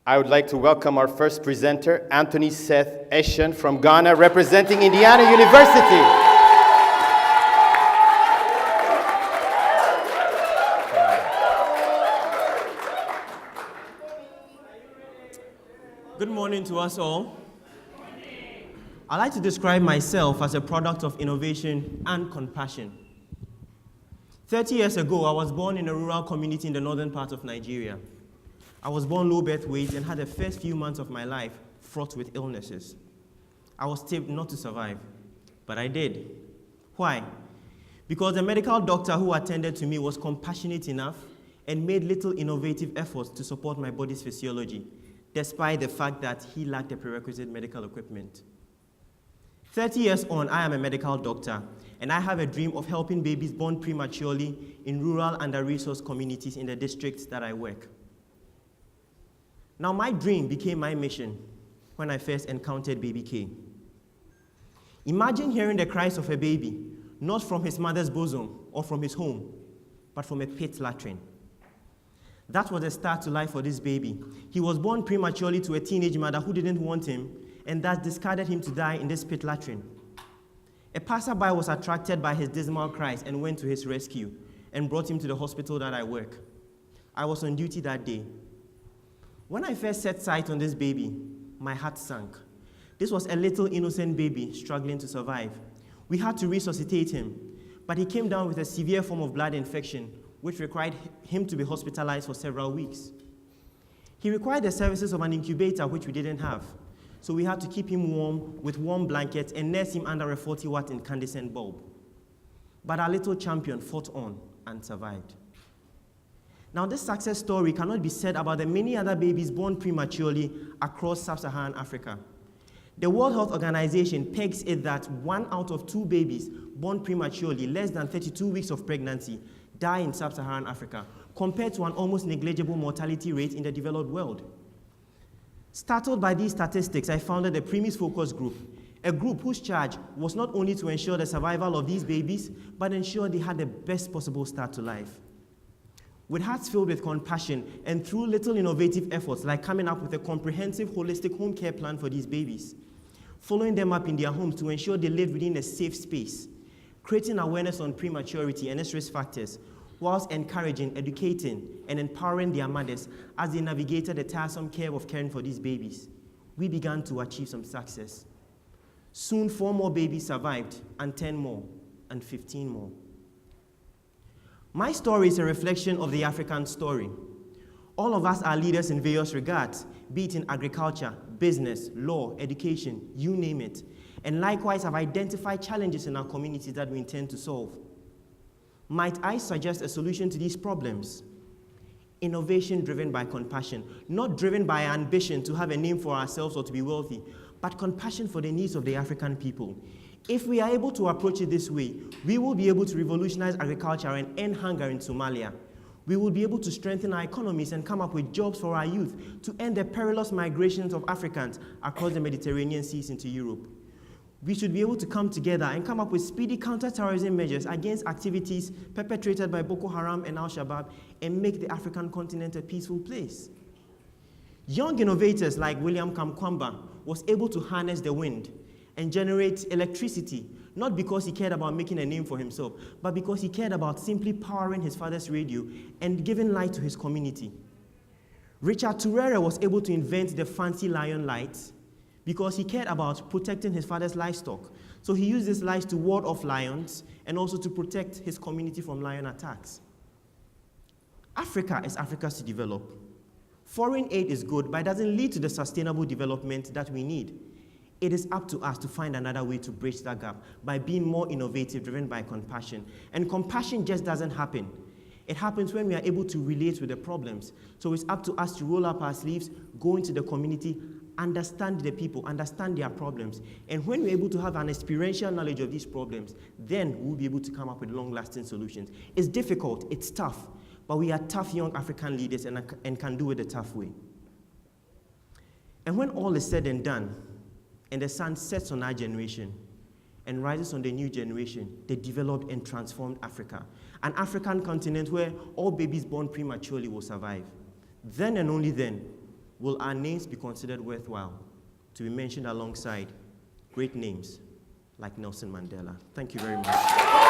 I would like to welcome our first presenter, Anthony Seth Eshun from Ghana, representing Indiana University. Good morning to us all. I like to describe myself as a product of innovation and compassion. 30 years ago, I was born in a rural community in the northern part of Nigeria. I was born low birth weight and had the first few months of my life fraught with illnesses. I was tipped not to survive, but I did. Why? Because the medical doctor who attended to me was compassionate enough and made little innovative efforts to support my body's physiology, despite the fact that he lacked the prerequisite medical equipment. 30 years on, I am a medical doctor, and I have a dream of helping babies born prematurely in rural under-resourced communities in the districts that I work. Now, my dream became my mission when I first encountered baby K. Imagine hearing the cries of a baby, not from his mother's bosom or from his home, but from a pit latrine. That was the start to life for this baby. He was born prematurely to a teenage mother who didn't want him and thus discarded him to die in this pit latrine. A passerby was attracted by his dismal cries and went to his rescue and brought him to the hospital that I work. I was on duty that day. When I first set sight on this baby, my heart sank. This was a little innocent baby struggling to survive. We had to resuscitate him, but he came down with a severe form of blood infection, which required him to be hospitalized for several weeks. He required the services of an incubator, which we didn't have. So we had to keep him warm with warm blankets and nurse him under a 40-watt incandescent bulb. But our little champion fought on and survived. Now, this success story cannot be said about the many other babies born prematurely across sub-Saharan Africa. The World Health Organization pegs it that 1 out of 2 babies born prematurely, less than 32 weeks of pregnancy, die in sub-Saharan Africa, compared to an almost negligible mortality rate in the developed world. Startled by these statistics, I founded the Premise Focus Group, a group whose charge was not only to ensure the survival of these babies, but ensure they had the best possible start to life. With hearts filled with compassion and through little innovative efforts like coming up with a comprehensive holistic home care plan for these babies, following them up in their homes to ensure they live within a safe space, creating awareness on prematurity and its risk factors, whilst encouraging, educating, and empowering their mothers as they navigated the tiresome care of caring for these babies, we began to achieve some success. Soon, 4 more babies survived, and 10 more, and 15 more. My story is a reflection of the African story. All of us are leaders in various regards, be it in agriculture, business, law, education, you name it, and likewise have identified challenges in our communities that we intend to solve. Might I suggest a solution to these problems? Innovation driven by compassion, not driven by ambition to have a name for ourselves or to be wealthy, but compassion for the needs of the African people. If we are able to approach it this way, we will be able to revolutionize agriculture and end hunger in Somalia. We will be able to strengthen our economies and come up with jobs for our youth to end the perilous migrations of Africans across the Mediterranean seas into Europe. We should be able to come together and come up with speedy counter-terrorism measures against activities perpetrated by Boko Haram and Al-Shabaab and make the African continent a peaceful place. Young innovators like William Kamkwamba was able to harness the wind and generate electricity, not because he cared about making a name for himself, but because he cared about simply powering his father's radio and giving light to his community. Richard Turere was able to invent the fancy lion lights because he cared about protecting his father's livestock. So he used these lights to ward off lions and also to protect his community from lion attacks. Africa is Africa's to develop. Foreign aid is good, but it doesn't lead to the sustainable development that we need. It is up to us to find another way to bridge that gap by being more innovative, driven by compassion. And compassion just doesn't happen. It happens when we are able to relate with the problems. So it's up to us to roll up our sleeves, go into the community, understand the people, understand their problems. And when we're able to have an experiential knowledge of these problems, then we'll be able to come up with long-lasting solutions. It's difficult, it's tough, but we are tough young African leaders and can do it the tough way. And when all is said and done, and the sun sets on our generation and rises on the new generation, they developed and transformed Africa, an African continent where all babies born prematurely will survive. Then and only then will our names be considered worthwhile to be mentioned alongside great names like Nelson Mandela? Thank you very much.